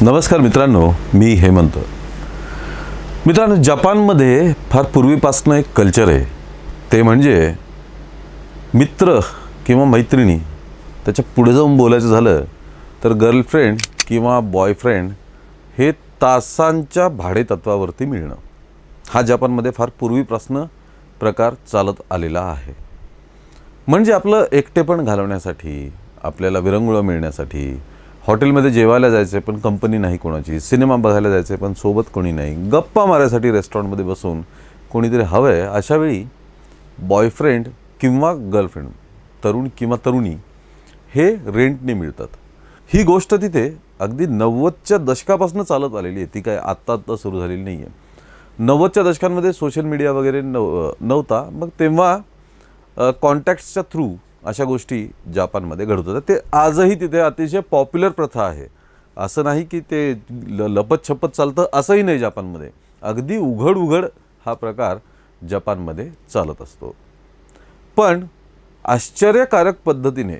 नमस्कार मित्रांनो, मी हेमंत. मित्रांनो, जपानमध्ये फार पूर्वीपासून एक कल्चर आहे. ते म्हणजे मित्र किंवा मैत्रिणी त्याच्या पुढे जाऊन बोलायचं झालं तर गर्लफ्रेंड किंवा बॉयफ्रेंड हे तासांच्या भाडेतत्वावरती मिळणं हा जपानमध्ये फार पूर्वीपासून प्रकार चालत आलेला आहे. म्हणजे आपलं एकटेपण घालवण्यासाठी, आपल्याला विरंगुळा मिळण्यासाठी, हॉटेलमध्ये जेवायला जायचं पण कंपनी नाही कोणाची, सिनेमा बघायला जायचं पण सोबत कोणी नाही, गप्पा मारायसाठी रेस्टॉरंटमध्ये बसून कोणीतरी हवं आहे, अशावेळी बॉयफ्रेंड किंवा गर्लफ्रेंड, तरुण किंवा तरुणी हे रेंटने मिळतात. ही गोष्ट तिथे अगदी 90च्या दशकापासून चालत आलेली आहे. ती काय आत्ता सुरू झालेली नाही आहे. 90च्या दशकांमध्ये सोशल मीडिया वगैरे नव्हता. मग तेव्हा कॉन्टॅक्ट्सच्या थ्रू अशा गोष्टी जपानमध्ये घडत होत्या. ते आजही तिथे अतिशय पॉप्युलर प्रथा आहे. असं नाही की ते लपत छपत चालतं, असंही नाही. जपानमध्ये अगदी उघड हा प्रकार जपानमध्ये चालत असतो. पण आश्चर्यकारक पद्धतीने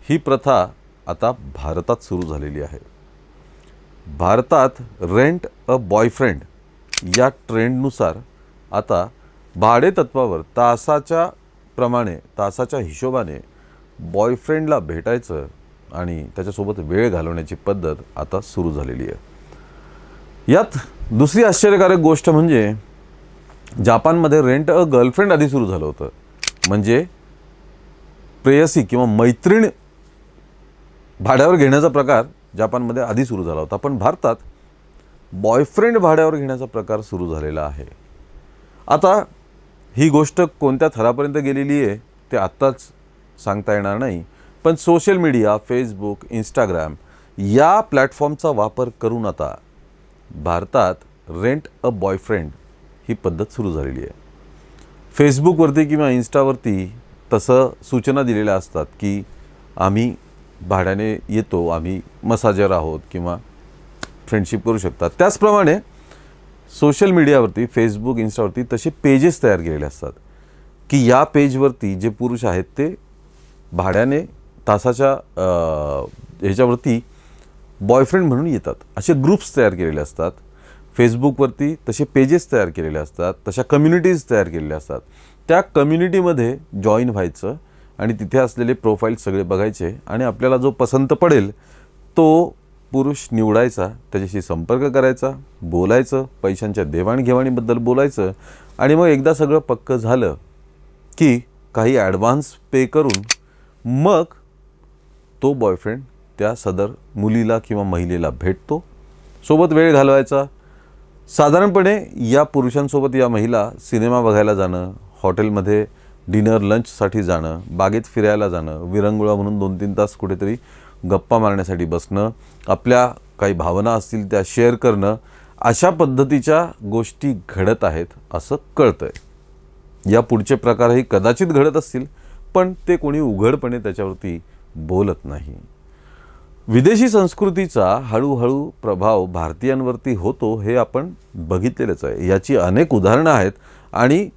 ही प्रथा आता भारतात सुरू झालेली आहे. भारतात रेंट अ बॉयफ्रेंड या ट्रेंडनुसार आता भाडेतत्वावर तासाच्या हिशोबाने बॉयफ्रेंडला भेटायचं आणि त्याच्यासोबत वेळ घालवण्याची पद्धत आता सुरू झालेली आहे. यात दुसरी आश्चर्यकारक गोष्ट म्हणजे जपानमध्ये रेंट अ गर्लफ्रेंड आधी सुरू झालं होतं. म्हणजे प्रेयसी किंवा मैत्रीण भाड्यावर घेण्याचा प्रकार जपानमध्ये आधी सुरू झाला होता. पण भारतात बॉयफ्रेंड भाड्यावर घेण्याचा प्रकार सुरू झालेला आहे. आता ही गोष्ट कोणत्या थरापर्यंत गेलेली आहे ते आत्ताच सांगता येणार नाही. पण सोशल मीडिया, फेसबुक, इंस्टाग्राम या प्लॅटफॉर्मचा वापर करून आता भारतात रेंट अ बॉयफ्रेंड ही पद्धत सुरू झालेली आहे. फेसबुकवरती किंवा इंस्टावरती तसं सूचना दिलेल्या असतात की आम्ही भाड्याने येतो, आम्ही मसाजर आहोत किंवा फ्रेंडशिप करू शकतात. त्याचप्रमाणे सोशल मीडियावरती, फेसबुक, इंस्टावरती तसे पेजेस तयार केलेले असतात की या पेजवरती जे पुरुष आहेत ते भाड्याने तासाच्या ह्याच्यावरती बॉयफ्रेंड म्हणून येतात. असे ग्रुप्स तयार केलेले असतात. फेसबुकवरती तसे पेजेस तयार केलेले असतात, तशा कम्युनिटीज तयार केलेल्या असतात. त्या कम्युनिटीमध्ये जॉईन व्हायचं आणि तिथे असलेले प्रोफाईल सगळे बघायचे आणि आपल्याला जो पसंत पडेल तो पुरुष निवडायचा, त्याच्याशी संपर्क करायचा, बोलायचं, पैशांच्या देवाणघेवाणीबद्दल बोलायचं आणि मग एकदा सगळं पक्कं झालं की काही ॲडव्हान्स पे करून मग तो बॉयफ्रेंड त्या सदर मुलीला किंवा महिलेला भेटतो, सोबत वेळ घालवायचा. साधारणपणे या पुरुषांसोबत या महिला सिनेमा बघायला जाणं, हॉटेलमध्ये डिनर लंचसाठी जाणं, बागेत फिरायला जाणं, विरंगुळा म्हणून 2-3 तास कुठेतरी गप्पा मारण्यासाठी बसणं, आपल्या काही भावना असतील त्या शेअर करणं, अशा पद्धतीच्या गोष्टी घडत आहेत असं कळतं आहे. या पुढचे प्रकारही कदाचित घडत असतील पण ते कोणी उघडपणे त्याच्यावरती बोलत नाही. विदेशी संस्कृतीचा हळूहळू प्रभाव भारतीयांवरती होतो हे आपण बघितलेलंच आहे. याची अनेक उदाहरणं आहेत आणि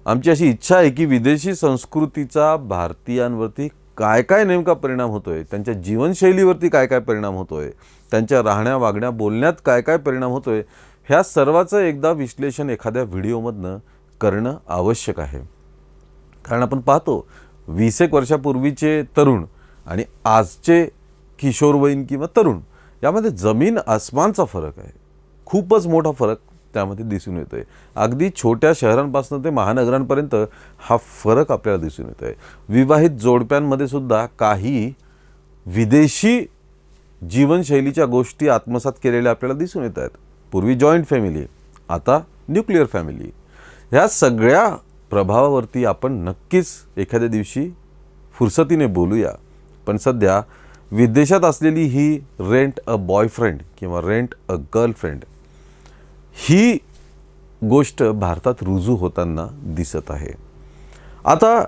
आमची अशी इच्छा आहे की विदेशी संस्कृतीचा भारतीयांवरती काय काय नेमका परिणाम होतो आहे, त्यांच्या जीवनशैलीवरती काय काय परिणाम होतो आहे, त्यांच्या राहण्या वागण्या बोलण्यात काय काय परिणाम होतो आहे, ह्या सर्वाचं एकदा विश्लेषण एखाद्या व्हिडिओमधनं करणं आवश्यक आहे. कारण आपण पाहतो 20 वर्षापूर्वीचे तरुण आणि आजचे किशोरवयीन किंवा तरुण यामध्ये जमीन आसमानचा फरक आहे. खूपच मोठा फरक त्यामध्ये दिसून येतो आहे. अगदी छोट्या शहरांपासून ते महानगरांपर्यंत हा फरक आपल्याला दिसून येतो आहे. विवाहित जोडप्यांमध्ये सुद्धा काही विदेशी जीवनशैलीच्या गोष्टी आत्मसात केलेल्या आपल्याला दिसून येत आहेत. पूर्वी जॉईंट फॅमिली, आता न्यूक्लिअर फॅमिली. ह्या सगळ्या प्रभावावरती आपण नक्कीच एखाद्या दिवशी फुरसतीने बोलूया. पण सध्या विदेशात असलेली ही रेंट अ बॉयफ्रेंड किंवा रेंट अ गर्लफ्रेंड ही गोष्ट भारतात रुजू होताना दिसत आहे. आता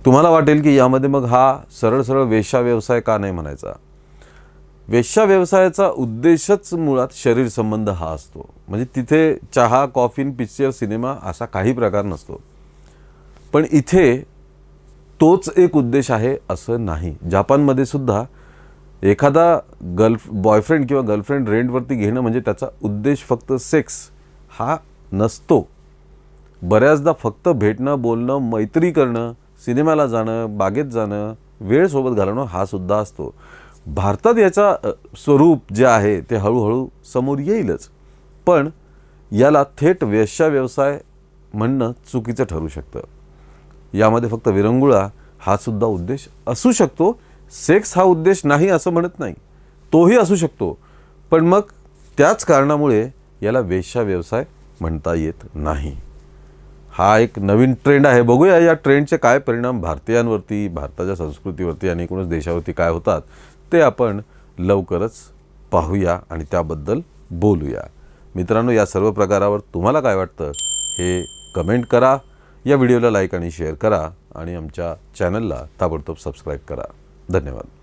तुम्हाला वाटेल की यामध्ये मग हा सरळ वेश्या व्यवसाय का नाही म्हणायचा. वेश्या व्यवसायाचा उद्देशच मुळात शरीर संबंध हा असतो. म्हणजे तिथे चहा, कॉफी, पिक्चर, सिनेमा असा काही प्रकार नसतो. पण इथे तोच एक उद्देश आहे असं नाही. जपानमध्ये सुद्धा एखादा बॉयफ्रेंड किंवा गर्लफ्रेंड रेंटवरती घेणं म्हणजे त्याचा उद्देश फक्त सेक्स हा नसतो. बऱ्याचदा फक्त भेटणं, बोलणं, मैत्री करणं, सिनेमाला जाणं, बागेत जाणं, वेळ सोबत घालवणं हा सुद्धा असतो. भारतात याचा स्वरूप जे आहे ते हळूहळू समोर येईलच, पण याला थेट वेश्याव्यवसाय म्हणणं चुकीचं ठरू शकतं. यामध्ये फक्त विरंगुळा हा सुद्धा उद्देश असू शकतो. सेक्स हा उद्देश नाही असं म्हणत नाही, तोही असू शकतो, पण मग त्याच कारणामुळे याला वेश्याव्यवसाय म्हणता येत नाही. हा एक नवीन ट्रेंड आहे. बघूया या ट्रेंडचे काय परिणाम भारतीयांवरती, भारताच्या संस्कृतीवरती आणि एकूणच देशावरती काय होतात ते आपण लवकरच पाहूया आणि त्याबद्दल बोलूया. मित्रांनो, या सर्व प्रकारावर तुम्हाला काय वाटतं हे कमेंट करा. या व्हिडिओला लाईक आणि शेअर करा आणि आमच्या चॅनलला ताबडतोब सबस्क्राईब करा. धन्यवाद.